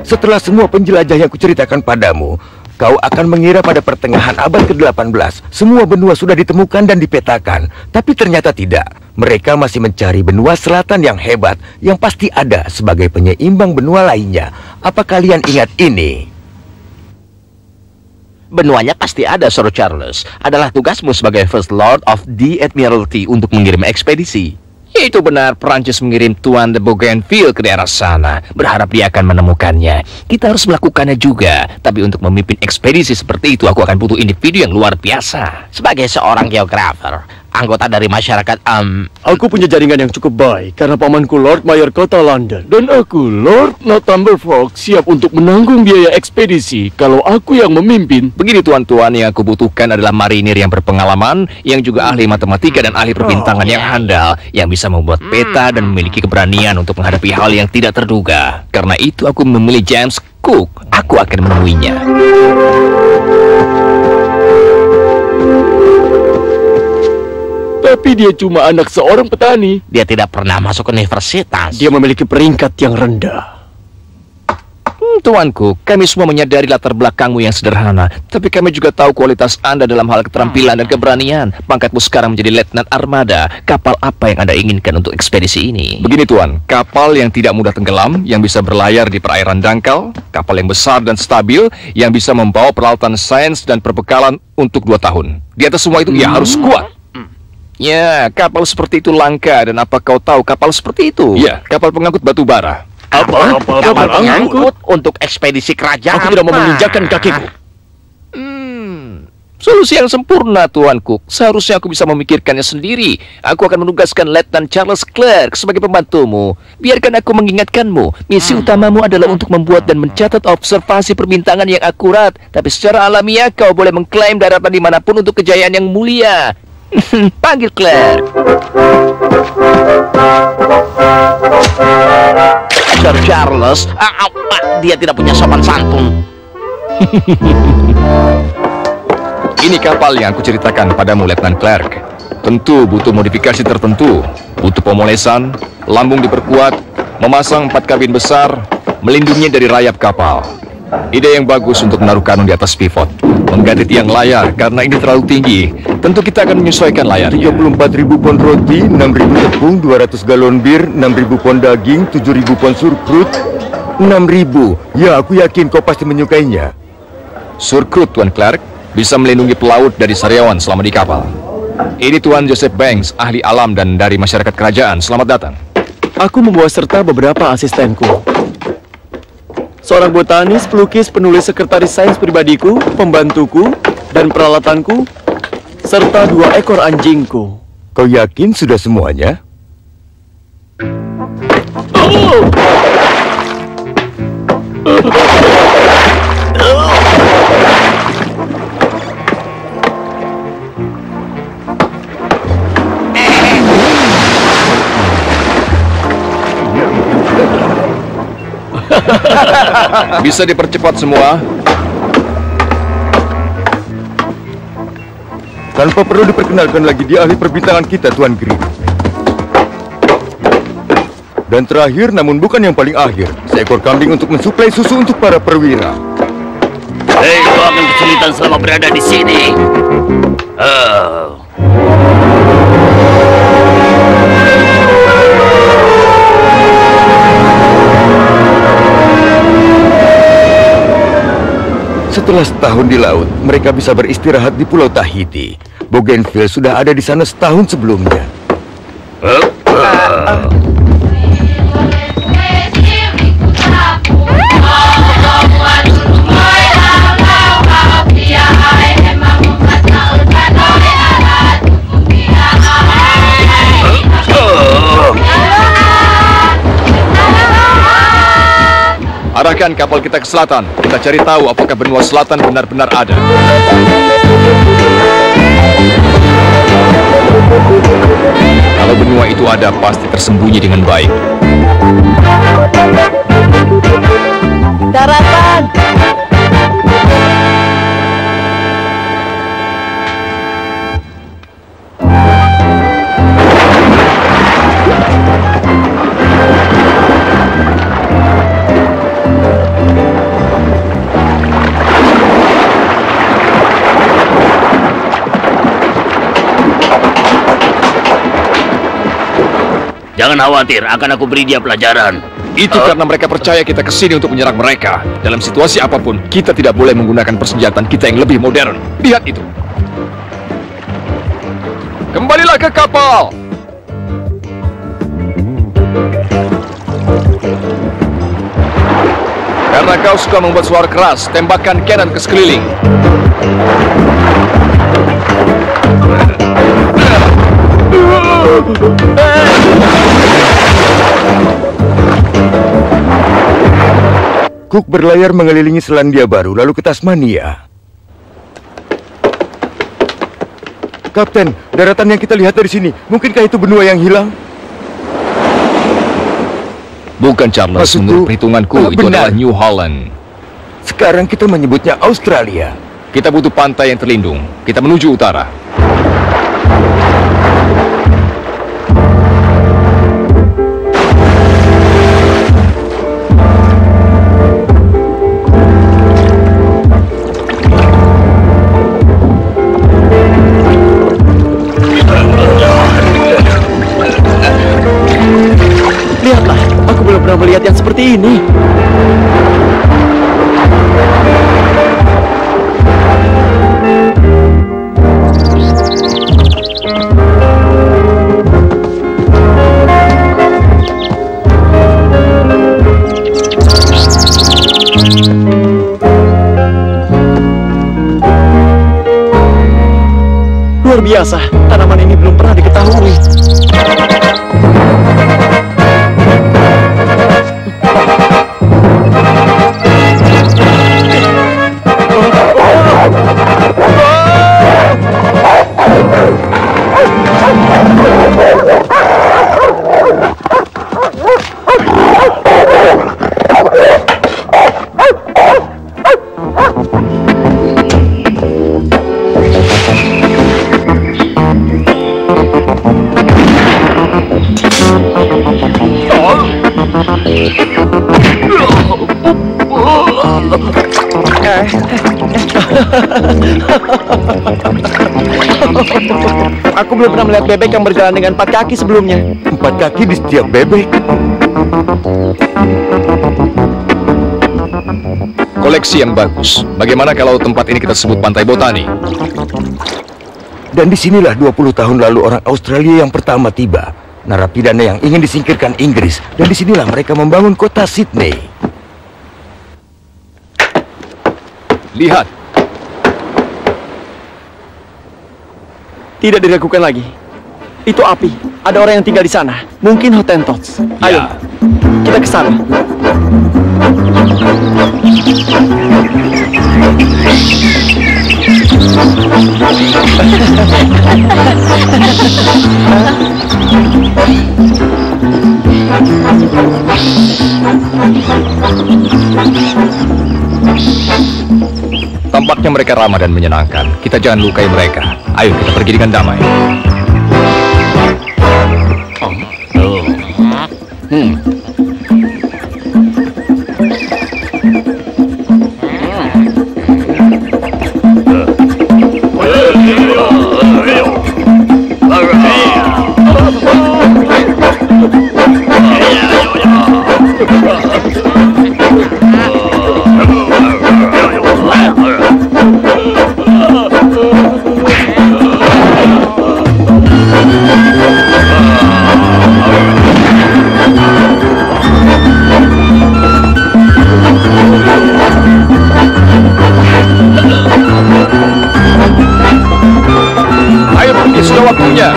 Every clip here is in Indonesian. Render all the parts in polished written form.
Setelah semua penjelajah yang kuceritakan padamu, kau akan mengira pada pertengahan abad ke-18 semua benua sudah ditemukan dan dipetakan. Tapi ternyata tidak. Mereka masih mencari benua selatan yang hebat, yang pasti ada sebagai penyeimbang benua lainnya. Apa kalian ingat ini? Benuanya pasti ada, Sir Charles. Adalah tugasmu sebagai First Lord of the Admiralty untuk mengirim ekspedisi. Itu benar, Prancis mengirim Tuan de Bougainville ke daerah sana. Berharap dia akan menemukannya. Kita harus melakukannya juga. Tapi untuk memimpin ekspedisi seperti itu, aku akan butuh individu yang luar biasa. Sebagai seorang geografer, anggota dari masyarakat, Aku punya jaringan yang cukup baik karena pamanku Lord Mayor Kota London. Dan aku, Lord Northumberland, siap untuk menanggung biaya ekspedisi kalau aku yang memimpin. Begini tuan-tuan, yang aku butuhkan adalah marinir yang berpengalaman, yang juga ahli matematika dan ahli perbintangan yang handal, yang bisa membuat peta dan memiliki keberanian untuk menghadapi hal yang tidak terduga. Karena itu aku memilih James Cook. Aku akan menemuinya. Tapi dia cuma anak seorang petani. Dia tidak pernah masuk universitas. Dia memiliki peringkat yang rendah. Tuanku, kami semua menyadari latar belakangmu yang sederhana, tapi kami juga tahu kualitas Anda dalam hal keterampilan dan keberanian. Pangkatmu sekarang menjadi letnan armada. Kapal apa yang Anda inginkan untuk ekspedisi ini? Begini Tuan, kapal yang tidak mudah tenggelam, yang bisa berlayar di perairan dangkal, kapal yang besar dan stabil, yang bisa membawa peralatan sains dan perbekalan untuk 2 tahun. Di atas semua itu, ia harus kuat. Ya, kapal seperti itu langka. Dan apa kau tahu kapal seperti itu? Ya, kapal pengangkut batu bara. Apa? Kapal pengangkut untuk ekspedisi kerajaan. Aku tidak mau menginjakkan kakiku. Solusi yang sempurna, Tuan Cook. Seharusnya aku bisa memikirkannya sendiri. Aku akan menugaskan Letnan Charles Clerk sebagai pembantumu. Biarkan aku mengingatkanmu. Misi utamamu adalah untuk membuat dan mencatat observasi perbintangan yang akurat. Tapi secara alamiah kau boleh mengklaim daratan dimanapun untuk kejayaan yang mulia. Panggil Claire. Sir Charles, dia tidak punya sopan santun. Ini kapal yang aku ceritakan padamu, Letnan Clerk. Tentu butuh modifikasi tertentu. Butuh pemolesan, lambung diperkuat, memasang 4 kabin besar, melindunginya dari rayap kapal. Ide yang bagus untuk menaruh kanun di atas pivot, mengganti tiang layar karena ini terlalu tinggi. Tentu kita akan menyesuaikan layarnya. 34.000 pon roti, 6.000 tepung, 200 galon bir, 6.000 pon daging, 7.000 pon surkrut. 6.000. Ya, aku yakin kau pasti menyukainya. Surkrut, Tuan Clerk, bisa melindungi pelaut dari sariawan selama di kapal. Ini Tuan Joseph Banks, ahli alam dan dari masyarakat kerajaan. Selamat datang. Aku membawa serta beberapa asistenku. Seorang botanis, pelukis, penulis, sekretaris sains pribadiku, pembantuku, dan peralatanku, serta 2 ekor anjingku. Kau yakin sudah semuanya? Bisa dipercepat semua. Tanpa perlu diperkenalkan lagi, dia ahli perbintangan kita, Tuan Green. Dan terakhir, namun bukan yang paling akhir, seekor kambing untuk mensuplai susu untuk para perwira. Hei, kau akan kesulitan selama berada di sini. Setelah setahun di laut, mereka bisa beristirahat di Pulau Tahiti. Bougainville sudah ada di sana setahun sebelumnya. Arahkan kapal kita ke selatan. Kita cari tahu apakah benua selatan benar-benar ada. Kalau benua itu ada, pasti tersembunyi dengan baik. Daratan! Jangan khawatir, akan aku beri dia pelajaran. Itu karena mereka percaya kita kesini untuk menyerang mereka. Dalam situasi apapun, kita tidak boleh menggunakan persenjataan kita yang lebih modern. Lihat itu. Kembalilah ke kapal. Karena kau suka membuat suara keras, tembakkan cannon ke sekeliling. Cook berlayar mengelilingi Selandia Baru lalu ke Tasmania. Kapten, daratan yang kita lihat dari sini, mungkinkah itu benua yang hilang? Bukan, Charles. Maksudku, menurut perhitunganku itu benar. adalah New Holland. Sekarang kita menyebutnya Australia. Kita butuh pantai yang terlindung. Kita menuju utara. Lihatlah, aku belum pernah melihat yang seperti ini. Luar biasa, tanaman ini belum pernah diketahui. Aku belum pernah melihat bebek yang berjalan dengan 4 kaki sebelumnya. 4 kaki di setiap bebek. Koleksi yang bagus. Bagaimana kalau tempat ini kita sebut Pantai Botani? Dan disinilah 20 tahun lalu orang Australia yang pertama tiba. Narapidana yang ingin disingkirkan Inggris. Dan disinilah mereka membangun kota Sydney. Lihat. Tidak diragukan lagi. Itu api. Ada orang yang tinggal di sana. Mungkin Hottentots. Ayo, kita ke sana. Tampaknya mereka ramah dan menyenangkan. Kita jangan lukai mereka. Ayo kita pergi dengan damai. Ayo pergi, sudah waktunya.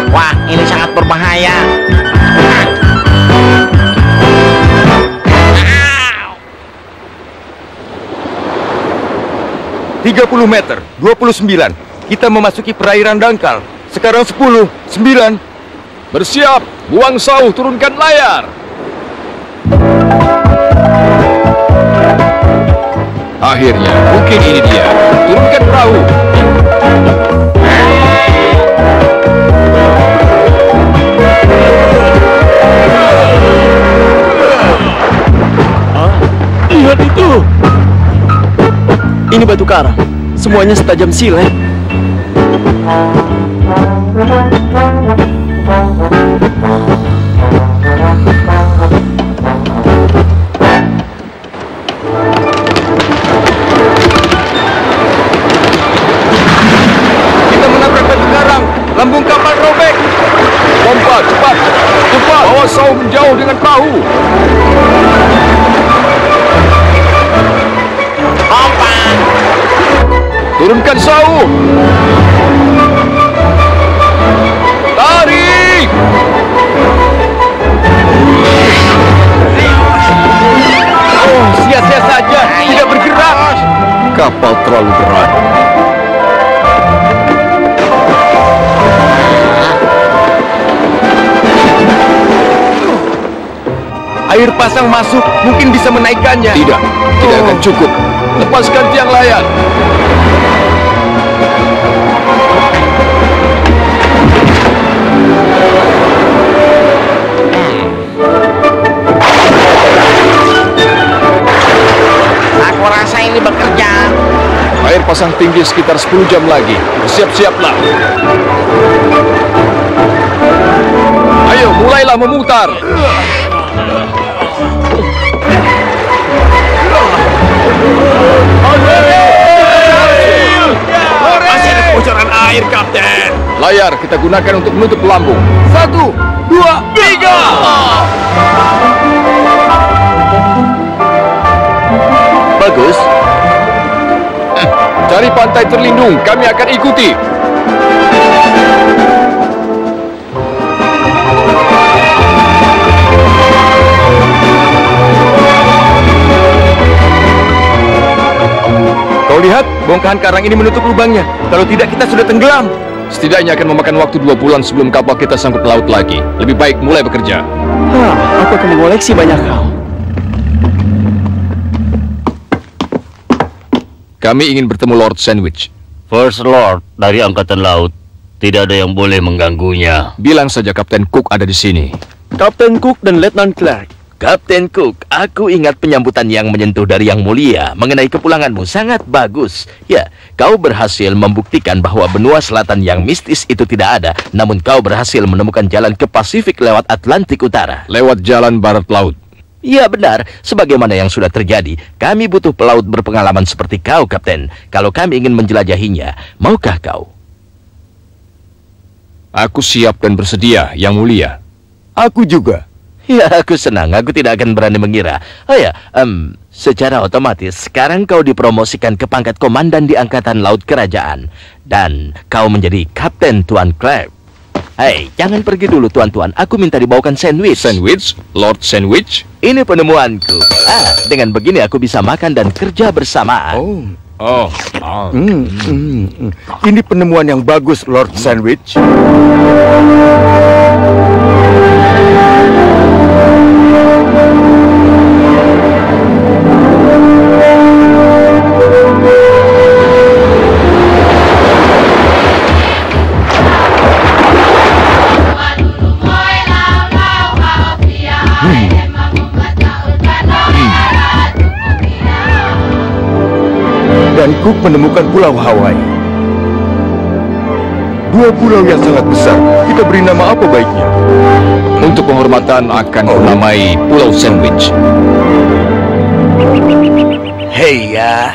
Wah, ini sangat berbahaya. 30 meter, 29. Kita memasuki perairan dangkal. Sekarang 10, 9. Bersiap, buang sauh, turunkan layar. Akhirnya, mungkin ini dia. Turunkan perahu. Lihat itu. Ini batu karang. Semuanya setajam silet. Kita menabrak batu karang. Lambung kapal robek. Pompa, cepat! Cepat! Bawa saw menjauh dengan perahu. Pompa. Turunkan saw. Tarik! Oh, sia-sia saja. Tidak bergerak. Kapal terlalu berat. Air pasang masuk, mungkin bisa menaikkannya. Tidak akan cukup. Lepaskan tiang layar. Aku rasa ini bekerja. Air pasang tinggi sekitar 10 jam lagi. Siap-siaplah. Ayo, mulailah memutar. Masih ada kebocoran air, Kapten. Layar kita gunakan untuk menutup lambung. 1, 2, 3. Bagus. Cari pantai terlindung, kami akan ikuti. Kau lihat, bongkahan karang ini menutup lubangnya. Kalau tidak, kita sudah tenggelam. Setidaknya akan memakan waktu 2 bulan sebelum kapal kita sangkut laut lagi. Lebih baik mulai bekerja. Aku akan mengoleksi banyak hal. Kami ingin bertemu Lord Sandwich. First Lord dari Angkatan Laut. Tidak ada yang boleh mengganggunya. Bilang saja Kapten Cook ada di sini. Kapten Cook dan Letnan Clark. Kapten Cook, aku ingat penyambutan yang menyentuh dari Yang Mulia mengenai kepulanganmu sangat bagus. Ya, kau berhasil membuktikan bahwa benua selatan yang mistis itu tidak ada, namun kau berhasil menemukan jalan ke Pasifik lewat Atlantik Utara. Lewat jalan barat laut. Ya benar, sebagaimana yang sudah terjadi, kami butuh pelaut berpengalaman seperti kau, Kapten. Kalau kami ingin menjelajahinya, maukah kau? Aku siap dan bersedia, Yang Mulia. Aku juga. Ya, aku senang. Aku tidak akan berani mengira. Oh ya, secara otomatis, sekarang kau dipromosikan ke pangkat komandan di Angkatan Laut Kerajaan. Dan kau menjadi Kapten Tuan Clark. Hei, jangan pergi dulu, Tuan-Tuan. Aku minta dibawakan sandwich. Sandwich? Lord Sandwich? Ini penemuanku. Dengan begini aku bisa makan dan kerja bersamaan. Ini penemuan yang bagus, Lord Sandwich. Dan Cook menemukan Pulau Hawaii. 2 pulau yang sangat besar. Kita beri nama apa baiknya? Untuk penghormatan akan menamai Pulau Sandwich. Heya.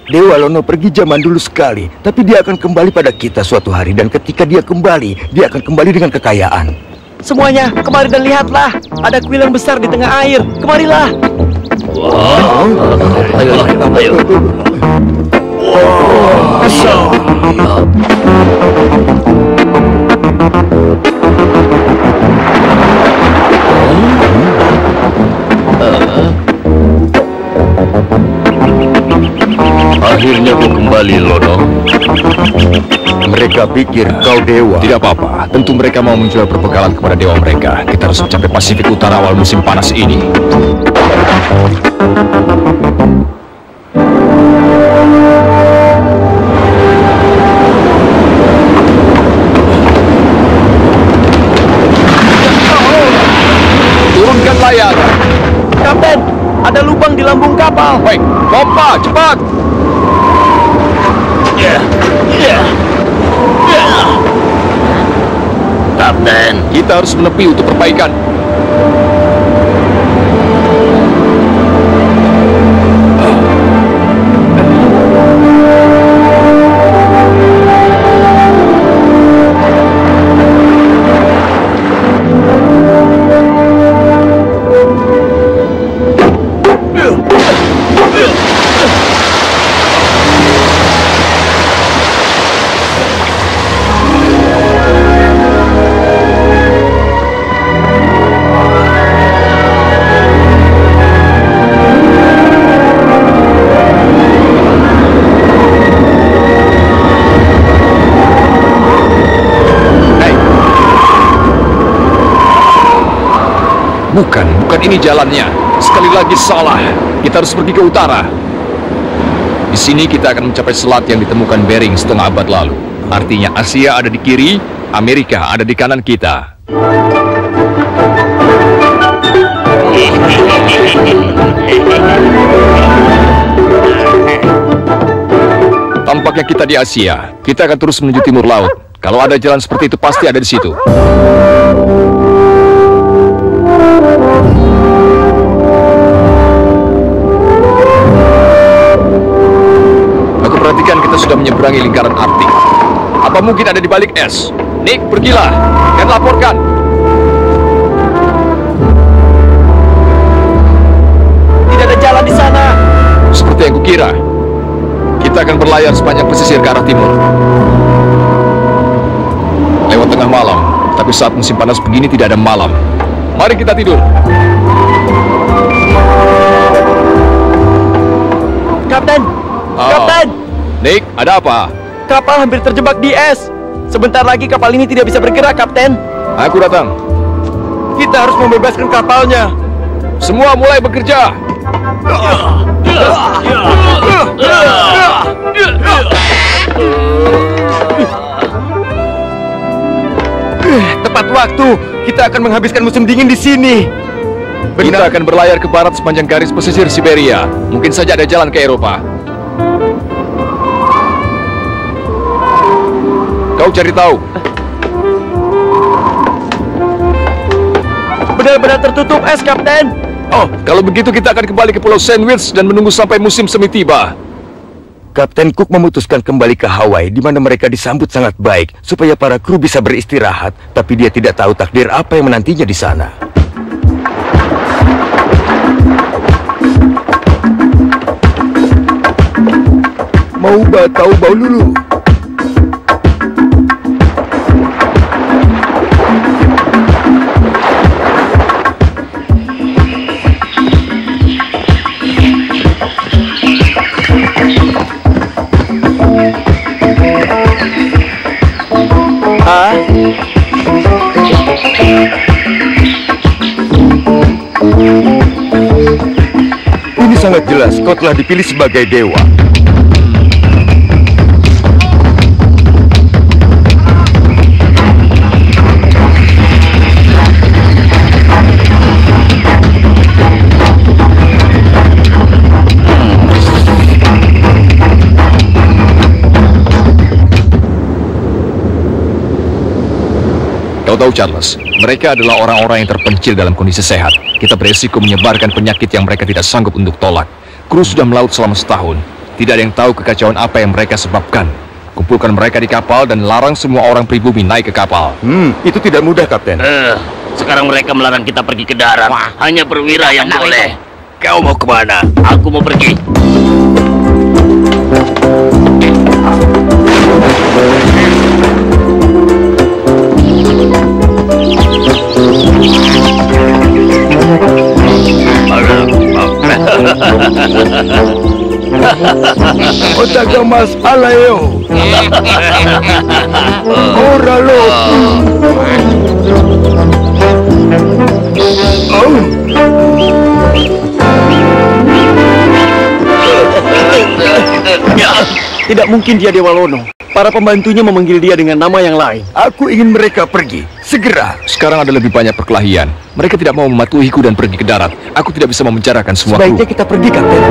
Dewa Lono pergi zaman dulu sekali, tapi dia akan kembali pada kita suatu hari. Dan ketika dia kembali, dia akan kembali dengan kekayaan. Semuanya, kemari dan lihatlah. Ada kuil yang besar di tengah air. Kemarilah. Ayo. Akhirnya kau kembali, Lono. Mereka pikir kau dewa. Tidak apa-apa, tentu mereka mau menjual perbekalan kepada dewa mereka. Kita harus mencapai Pasifik Utara awal musim panas ini. Turunkan layar. Kapten, ada lubang di lambung kapal. Baik, pompa, cepat. Kapten, Kita harus menepi untuk perbaikan. Bukan ini jalannya. Sekali lagi salah. Kita harus pergi ke utara. Di sini kita akan mencapai selat yang ditemukan Bering setengah abad lalu. Artinya Asia ada di kiri, Amerika ada di kanan kita. Tampaknya kita di Asia. Kita akan terus menuju timur laut. Kalau ada jalan seperti itu pasti ada di situ. Aku perhatikan kita sudah menyeberangi lingkaran Arktik. Apa mungkin ada di balik es? Nick, pergilah dan laporkan. Tidak ada jalan di sana. Seperti yang kukira. Kita akan berlayar sepanjang pesisir ke arah timur. Lewat tengah malam, tapi saat musim panas begini tidak ada malam. Mari kita tidur. Kapten! Oh. Kapten! Nick, ada apa? Kapal hampir terjebak di es. Sebentar lagi kapal ini tidak bisa bergerak, Kapten. Aku datang. Kita harus membebaskan kapalnya. Semua mulai bekerja. Tepat waktu. Kita akan menghabiskan musim dingin di sini. Kita akan berlayar ke barat sepanjang garis pesisir Siberia. Mungkin saja ada jalan ke Eropa. Kau cari tahu. Benar-benar tertutup es, Kapten. Oh, kalau begitu kita akan kembali ke Pulau Sandwich dan menunggu sampai musim semi tiba. Kapten Cook memutuskan kembali ke Hawaii, di mana mereka disambut sangat baik, supaya para kru bisa beristirahat. Tapi dia tidak tahu takdir apa yang menantinya di sana. Mau tahu bau lulu? Ini sangat jelas kau telah dipilih sebagai dewa. Kau tahu, Charles, mereka adalah orang-orang yang terpencil dalam kondisi sehat. Kita beresiko menyebarkan penyakit yang mereka tidak sanggup untuk tolak. Kru sudah melaut selama setahun. Tidak ada yang tahu kekacauan apa yang mereka sebabkan. Kumpulkan mereka di kapal dan larang semua orang pribumi naik ke kapal. Itu tidak mudah, Kapten. sekarang mereka melarang kita pergi ke darat. Hanya perwira yang boleh. Kau mau kemana? Aku mau pergi. Otaga mas alayo. Oralo. Tidak mungkin dia Dewa Lono. Para pembantunya memanggil dia dengan nama yang lain. Aku ingin mereka pergi segera. Sekarang ada lebih banyak perkelahian. Mereka tidak mau mematuhiku dan pergi ke darat. Aku tidak bisa memenjarakan semua kru. Sebaiknya kita pergi, Kapten.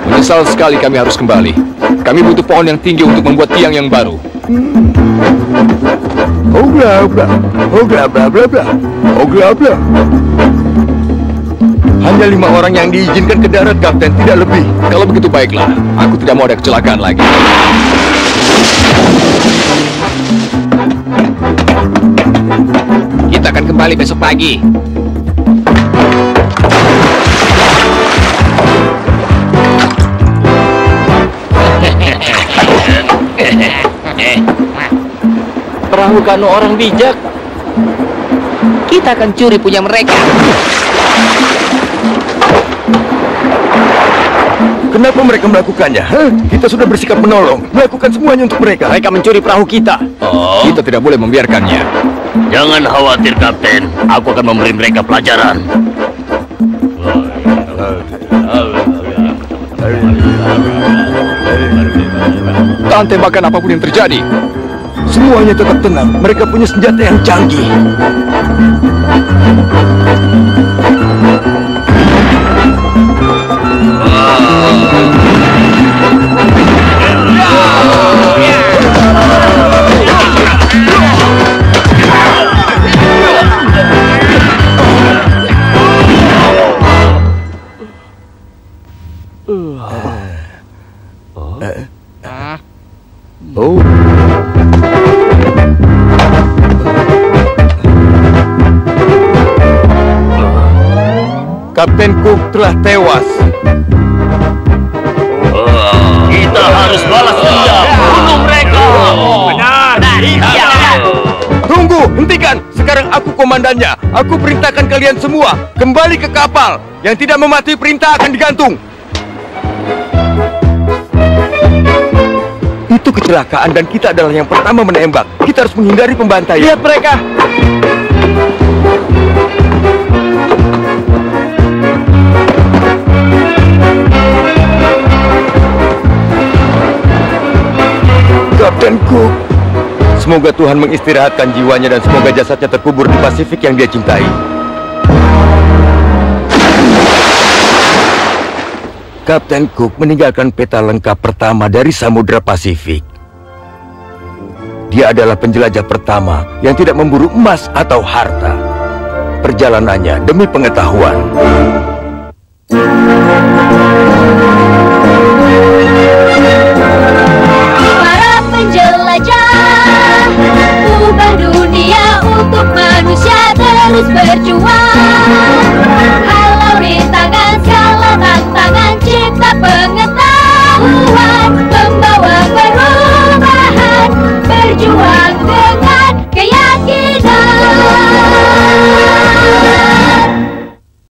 Menyesal sekali kami harus kembali. Kami butuh pohon yang tinggi untuk membuat tiang yang baru. Oh bla bla, oh bla bla bla bla, oh bla bla. Hanya 5 orang yang diizinkan ke darat, Kapten, tidak lebih. Kalau begitu baiklah, aku tidak mau ada kecelakaan lagi. Kita akan kembali besok pagi. Perahu kano orang bijak. Kita akan curi punya mereka. Kenapa mereka melakukannya? Hah? Kita sudah bersikap menolong, melakukan semuanya untuk mereka. Mereka mencuri perahu kita. Kita tidak boleh membiarkannya. Jangan khawatir, Kapten. Aku akan memberi mereka pelajaran. Tahan tembakan apapun yang terjadi. Semuanya tetap tenang. Mereka punya senjata yang canggih. Oh. Kapten Cook telah tewas. Kita harus balas dendam. Bunuh mereka. Benar. Iya. Tunggu, hentikan. Sekarang aku komandannya. Aku perintahkan kalian semua kembali ke kapal. Yang tidak mematuhi perintah akan digantung. Itu kecelakaan dan kita adalah yang pertama menembak. Kita harus menghindari pembantaian. Lihat mereka. Kapten Cook. Semoga Tuhan mengistirahatkan jiwanya dan semoga jasadnya terkubur di Pasifik yang dia cintai. Kapten Cook meninggalkan peta lengkap pertama dari Samudra Pasifik. Dia adalah penjelajah pertama yang tidak memburu emas atau harta. Perjalanannya demi pengetahuan.